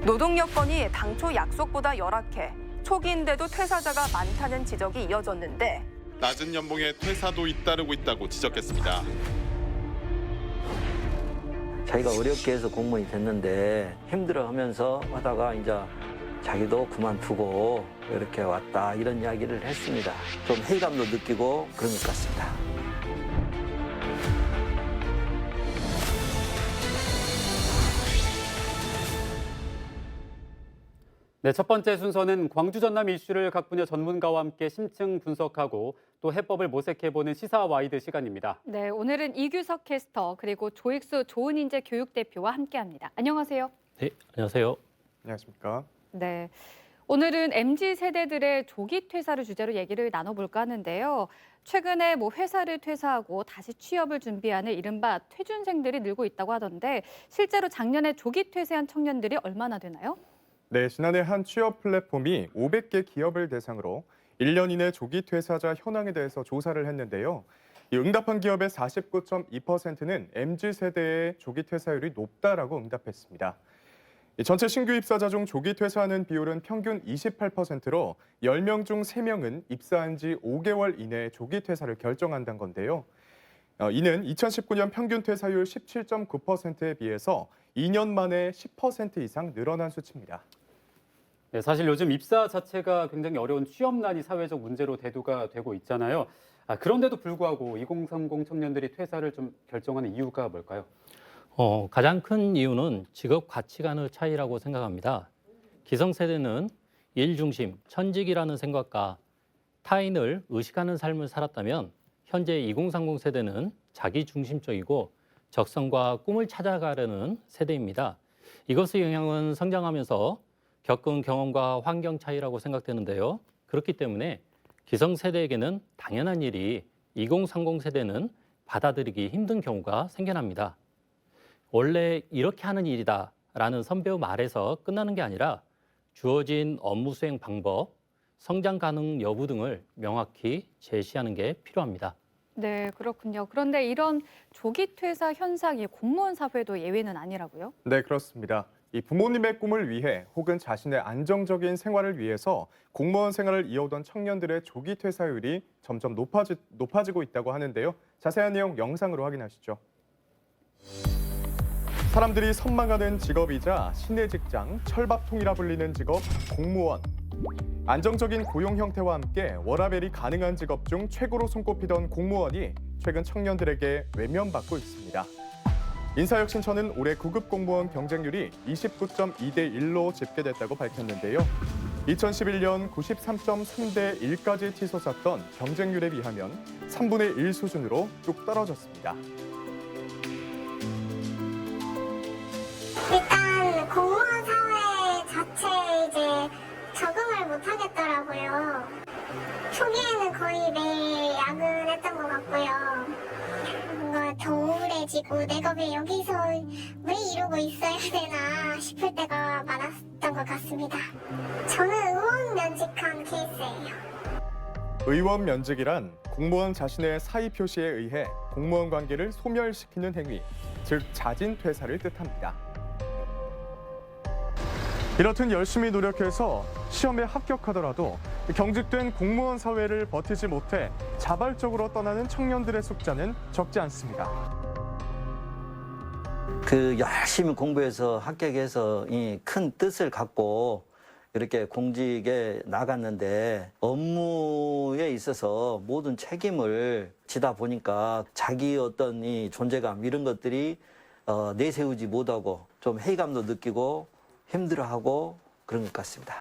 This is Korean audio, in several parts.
노동 여건이 당초 약속보다 열악해 초기인데도 퇴사자가 많다는 지적이 이어졌는데 낮은 연봉에 퇴사도 잇따르고 있다고 지적했습니다. 자기가 어렵게 해서 공무원이 됐는데 힘들어하면서 하다가 이제 자기도 그만두고 이렇게 왔다 이런 이야기를 했습니다. 좀 회의감도 느끼고 그런 것 같습니다. 네, 첫 번째 순서는 광주 전남 이슈를 각 분야 전문가와 함께 심층 분석하고 또 해법을 모색해보는 시사 와이드 시간입니다. 네, 오늘은 이규석 캐스터 그리고 조익수 좋은인재 교육대표와 함께합니다. 안녕하세요. 네, 안녕하세요. 안녕하십니까. 네, 오늘은 MZ 세대들의 조기 퇴사를 주제로 얘기를 나눠볼까 하는데요. 최근에 회사를 퇴사하고 다시 취업을 준비하는 이른바 퇴준생들이 늘고 있다고 하던데 실제로 작년에 조기 퇴사한 청년들이 얼마나 되나요? 네, 지난해 한 취업 플랫폼이 500개 기업을 대상으로 1년 이내 조기 퇴사자 현황에 대해서 조사를 했는데요. 이 응답한 기업의 49.2%는 MZ세대의 조기 퇴사율이 높다라고 응답했습니다. 전체 신규 입사자 중 조기 퇴사하는 비율은 평균 28%로 10명 중 3명은 입사한 지 5개월 이내에 조기 퇴사를 결정한다는 건데요. 이는 2019년 평균 퇴사율 17.9%에 비해서 2년 만에 10% 이상 늘어난 수치입니다. 네, 사실 요즘 입사 자체가 굉장히 어려운 취업난이 사회적 문제로 대두가 되고 있잖아요. 그런데도 불구하고 2030 청년들이 퇴사를 좀 결정하는 이유가 뭘까요? 가장 큰 이유는 직업 가치관의 차이라고 생각합니다. 기성세대는 일 중심, 천직이라는 생각과 타인을 의식하는 삶을 살았다면 현재 2030 세대는 자기 중심적이고 적성과 꿈을 찾아가려는 세대입니다. 이것의 영향은 성장하면서 겪은 경험과 환경 차이라고 생각되는데요. 그렇기 때문에 기성세대에게는 당연한 일이 2030 세대는 받아들이기 힘든 경우가 생겨납니다. 원래 이렇게 하는 일이다라는 선배의 말에서 끝나는 게 아니라 주어진 업무 수행 방법, 성장 가능 여부 등을 명확히 제시하는 게 필요합니다. 네, 그렇군요. 그런데 이런 조기 퇴사 현상이 공무원 사회도 예외는 아니라고요? 네, 그렇습니다. 이 부모님의 꿈을 위해 혹은 자신의 안정적인 생활을 위해서 공무원 생활을 이어오던 청년들의 조기 퇴사율이 점점 높아지고 있다고 하는데요. 자세한 내용 영상으로 확인하시죠. 사람들이 선망하는 직업이자 신의 직장, 철밥통이라 불리는 직업, 공무원. 안정적인 고용 형태와 함께 워라밸이 가능한 직업 중 최고로 손꼽히던 공무원이 최근 청년들에게 외면받고 있습니다. 인사혁신처는 올해 9급 공무원 경쟁률이 29.2대 1로 집계됐다고 밝혔는데요. 2011년 93.3대 1까지 치솟았던 경쟁률에 비하면 3분의 1 수준으로 뚝 떨어졌습니다. 일단 공무원 사회 자체에 이제 적응을 못 하겠더라고요. 초기에는 거의 매일 야근했던 것 같고요. 뭔가 더 우울해지고 내가 왜 여기서 왜 이러고 있어야 되나 싶을 때가 많았던 것 같습니다. 저는 의원 면직한 케이스예요. 의원 면직이란 공무원 자신의 사의 표시에 의해 공무원 관계를 소멸시키는 행위, 즉 자진 퇴사를 뜻합니다. 이렇듯 열심히 노력해서 시험에 합격하더라도 경직된 공무원 사회를 버티지 못해 자발적으로 떠나는 청년들의 숫자는 적지 않습니다. 열심히 공부해서 합격해서 이 큰 뜻을 갖고 이렇게 공직에 나갔는데 업무에 있어서 모든 책임을 지다 보니까 자기 어떤 이 존재감 이런 것들이 내세우지 못하고 좀 회의감도 느끼고 힘들어하고 그런 것 같습니다.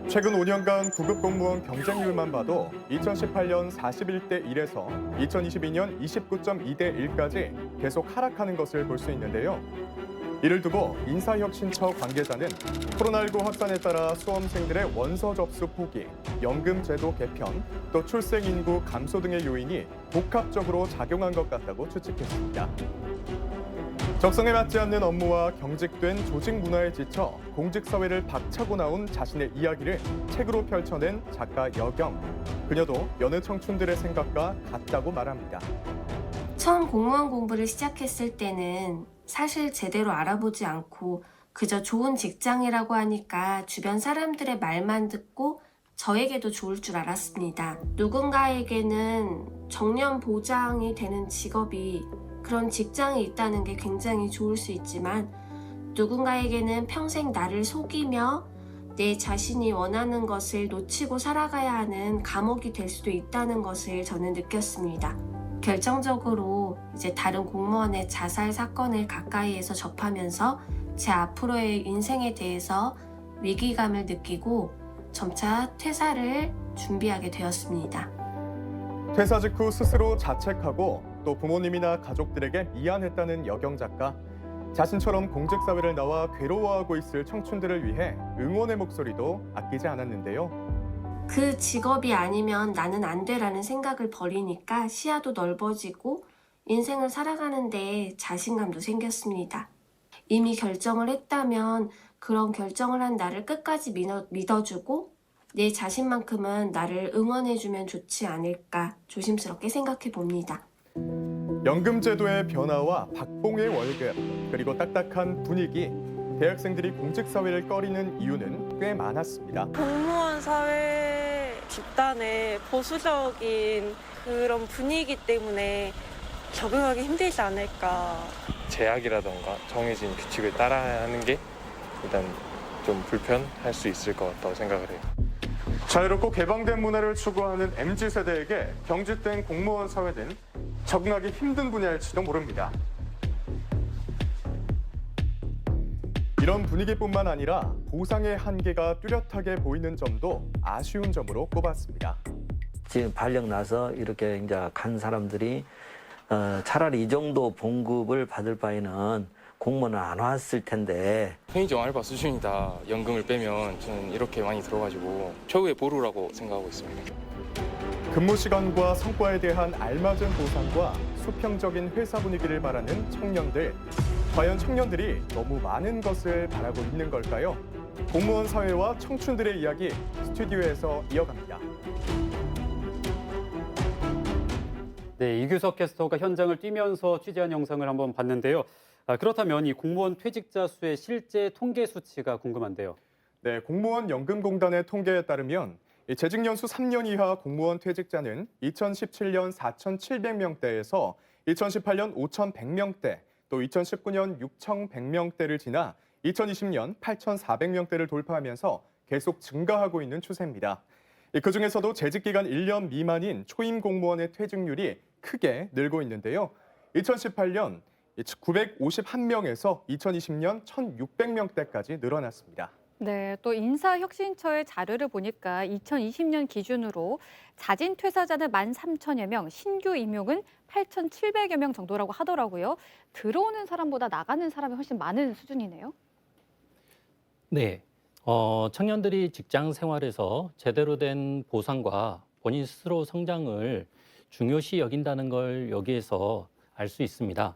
최근 5년간 9급 공무원 경쟁률만 봐도 2018년 41대 1에서 2022년 29.2대 1까지 계속 하락하는 것을 볼 수 있는데요. 이를 두고 인사혁신처 관계자는 코로나19 확산에 따라 수험생들의 원서 접수 포기, 연금 제도 개편, 또 출생 인구 감소 등의 요인이 복합적으로 작용한 것 같다고 추측했습니다. 적성에 맞지 않는 업무와 경직된 조직 문화에 지쳐 공직사회를 박차고 나온 자신의 이야기를 책으로 펼쳐낸 작가 여경. 그녀도 여느 청춘들의 생각과 같다고 말합니다. 처음 공무원 공부를 시작했을 때는 사실 제대로 알아보지 않고 그저 좋은 직장이라고 하니까 주변 사람들의 말만 듣고 저에게도 좋을 줄 알았습니다. 누군가에게는 정년 보장이 되는 직업이, 그런 직장이 있다는 게 굉장히 좋을 수 있지만 누군가에게는 평생 나를 속이며 내 자신이 원하는 것을 놓치고 살아가야 하는 감옥이 될 수도 있다는 것을 저는 느꼈습니다. 결정적으로 이제 다른 공무원의 자살 사건을 가까이에서 접하면서 제 앞으로의 인생에 대해서 위기감을 느끼고 점차 퇴사를 준비하게 되었습니다. 퇴사 직후 스스로 자책하고 또 부모님이나 가족들에게 미안했다는 여경 작가. 자신처럼 공직사회를 나와 괴로워하고 있을 청춘들을 위해 응원의 목소리도 아끼지 않았는데요. 그 직업이 아니면 나는 안 돼라는 생각을 버리니까 시야도 넓어지고 인생을 살아가는데 자신감도 생겼습니다. 이미 결정을 했다면 그런 결정을 한 나를 끝까지 믿어주고 내 자신만큼은 나를 응원해주면 좋지 않을까 조심스럽게 생각해 봅니다. 연금제도의 변화와 박봉의 월급, 그리고 딱딱한 분위기, 대학생들이 공직사회를 꺼리는 이유는 꽤 많았습니다. 공무원 사회 집단의 보수적인 그런 분위기 때문에 적응하기 힘들지 않을까. 제약이라던가 정해진 규칙을 따라야 하는 게 일단 좀 불편할 수 있을 것 같다고 생각을 해요. 자유롭고 개방된 문화를 추구하는 MZ세대에게 경직된 공무원 사회는 적응하기 힘든 분야일지도 모릅니다. 이런 분위기뿐만 아니라 보상의 한계가 뚜렷하게 보이는 점도 아쉬운 점으로 꼽았습니다. 지금 발령 나서 이렇게 이제 간 사람들이 차라리 이 정도 봉급을 받을 바에는 공무원은 안 왔을 텐데. 편의점 알바 수준이다. 연금을 빼면 저는 이렇게 많이 들어가지고 최후의 보루라고 생각하고 있습니다. 근무 시간과 성과에 대한 알맞은 보상과 수평적인 회사 분위기를 바라는 청년들. 과연 청년들이 너무 많은 것을 바라고 있는 걸까요? 공무원 사회와 청춘들의 이야기 스튜디오에서 이어갑니다. 네, 이규석 캐스터가 현장을 뛰면서 취재한 영상을 한번 봤는데요. 그렇다면 이 공무원 퇴직자 수의 실제 통계 수치가 궁금한데요. 네, 공무원 연금공단의 통계에 따르면 재직 연수 3년 이하 공무원 퇴직자는 2017년 4,700명대에서 2018년 5,100명대, 또 2019년 6,100명대를 지나 2020년 8,400명대를 돌파하면서 계속 증가하고 있는 추세입니다. 그중에서도 재직기간 1년 미만인 초임 공무원의 퇴직률이 크게 늘고 있는데요. 2018년 951명에서 2020년 1,600명대까지 늘어났습니다. 네, 또 인사혁신처의 자료를 보니까 2020년 기준으로 자진 퇴사자는 13,000여 명, 신규 임용은 8,700여 명 정도라고 하더라고요. 들어오는 사람보다 나가는 사람이 훨씬 많은 수준이네요. 네, 청년들이 직장 생활에서 제대로 된 보상과 본인 스스로 성장을 중요시 여긴다는 걸 여기에서 알 수 있습니다.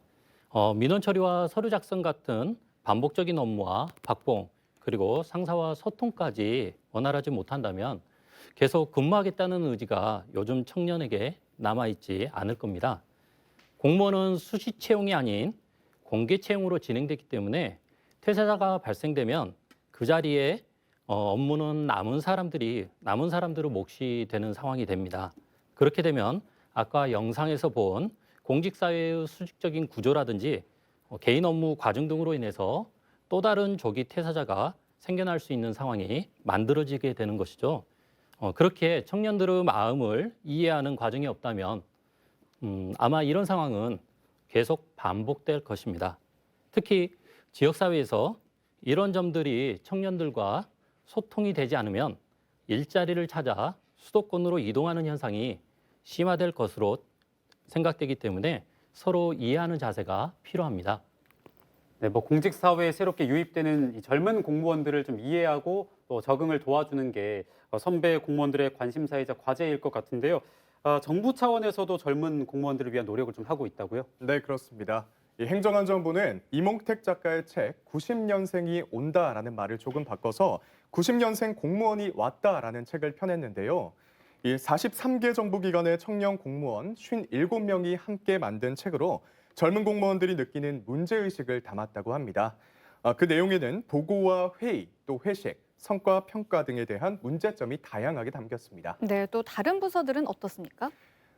민원 처리와 서류 작성 같은 반복적인 업무와 박봉, 그리고 상사와 소통까지 원활하지 못한다면 계속 근무하겠다는 의지가 요즘 청년에게 남아있지 않을 겁니다. 공무원은 수시 채용이 아닌 공개 채용으로 진행됐기 때문에 퇴사자가 발생되면 그 자리에 업무는 남은 사람들의 몫이 되는 상황이 됩니다. 그렇게 되면 아까 영상에서 본 공직사회의 수직적인 구조라든지 개인 업무 과중 등으로 인해서 또 다른 조기 퇴사자가 생겨날 수 있는 상황이 만들어지게 되는 것이죠. 그렇게 청년들의 마음을 이해하는 과정이 없다면 아마 이런 상황은 계속 반복될 것입니다. 특히 지역사회에서 이런 점들이 청년들과 소통이 되지 않으면 일자리를 찾아 수도권으로 이동하는 현상이 심화될 것으로 생각되기 때문에 서로 이해하는 자세가 필요합니다. 네, 공직 사회에 새롭게 유입되는 이 젊은 공무원들을 좀 이해하고 또 적응을 도와주는 게 선배 공무원들의 관심사이자 과제일 것 같은데요. 정부 차원에서도 젊은 공무원들을 위한 노력을 좀 하고 있다고요? 네, 그렇습니다. 행정안전부는 이몽택 작가의 책 90년생이 온다라는 말을 조금 바꿔서 90년생 공무원이 왔다라는 책을 펴냈는데요. 이 43개 정부 기관의 청년 공무원 57명이 함께 만든 책으로 젊은 공무원들이 느끼는 문제의식을 담았다고 합니다. 그 내용에는 보고와 회의, 또 회식, 성과 평가 등에 대한 문제점이 다양하게 담겼습니다. 네, 또 다른 부서들은 어떻습니까?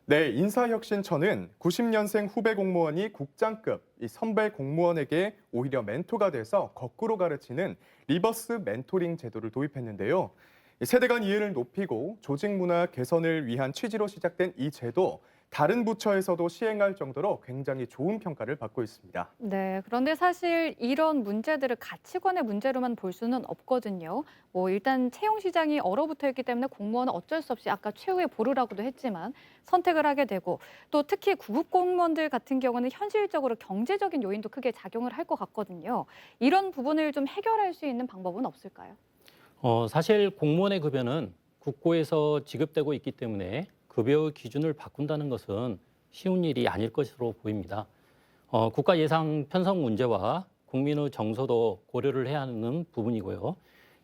네, 인사혁신처는 90년생 후배 공무원이 국장급 이 선배 공무원에게 오히려 멘토가 돼서 거꾸로 가르치는 리버스 멘토링 제도를 도입했는데요. 세대 간 이해를 높이고 조직 문화 개선을 위한 취지로 시작된 이 제도, 다른 부처에서도 시행할 정도로 굉장히 좋은 평가를 받고 있습니다. 네, 그런데 사실 이런 문제들을 가치관의 문제로만 볼 수는 없거든요. 일단 채용 시장이 얼어붙어 있기 때문에 공무원은 어쩔 수 없이 아까 최후의 보루라고도 했지만 선택을 하게 되고, 또 특히 구급 공무원들 같은 경우는 현실적으로 경제적인 요인도 크게 작용을 할 것 같거든요. 이런 부분을 좀 해결할 수 있는 방법은 없을까요? 사실 공무원의 급여는 국고에서 지급되고 있기 때문에 급여 기준을 바꾼다는 것은 쉬운 일이 아닐 것으로 보입니다. 국가 예산 편성 문제와 국민의 정서도 고려를 해야 하는 부분이고요.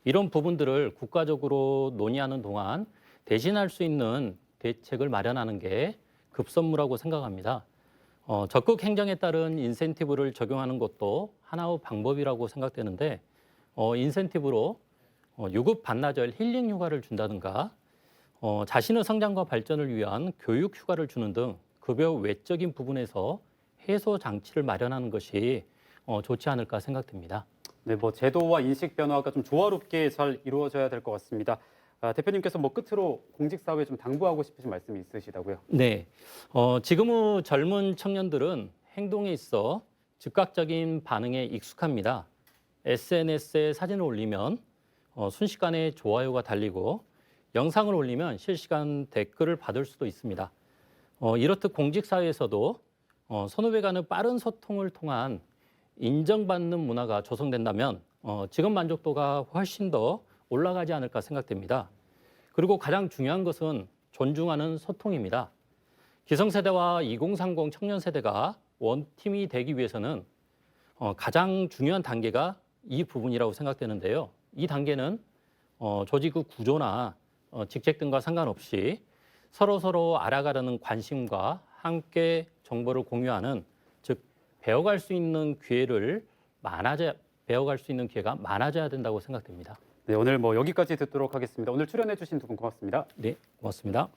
이런 부분들을 국가적으로 논의하는 동안 대신할 수 있는 대책을 마련하는 게 급선무라고 생각합니다. 적극 행정에 따른 인센티브를 적용하는 것도 하나의 방법이라고 생각되는데, 인센티브로 유급 반나절 힐링 휴가를 준다든가, 자신의 성장과 발전을 위한 교육 휴가를 주는 등 급여 외적인 부분에서 해소 장치를 마련하는 것이 좋지 않을까 생각됩니다. 네, 제도와 인식 변화가 좀 조화롭게 잘 이루어져야 될 것 같습니다. 대표님께서 끝으로 공직사회에 좀 당부하고 싶으신 말씀이 있으시다고요? 네, 지금의 젊은 청년들은 행동에 있어 즉각적인 반응에 익숙합니다. SNS에 사진을 올리면 순식간에 좋아요가 달리고, 영상을 올리면 실시간 댓글을 받을 수도 있습니다. 이렇듯 공직사회에서도 선후배 간의 빠른 소통을 통한 인정받는 문화가 조성된다면 직업 만족도가 훨씬 더 올라가지 않을까 생각됩니다. 그리고 가장 중요한 것은 존중하는 소통입니다. 기성세대와 2030 청년세대가 원팀이 되기 위해서는 가장 중요한 단계가 이 부분이라고 생각되는데요. 이 단계는 조직의 구조나 직책 등과 상관없이 서로 알아가려는 관심과 함께 정보를 공유하는, 즉 배워갈 수 있는 기회가 많아져야 된다고 생각됩니다. 네, 오늘 여기까지 듣도록 하겠습니다. 오늘 출연해 주신 두 분 고맙습니다. 네, 고맙습니다.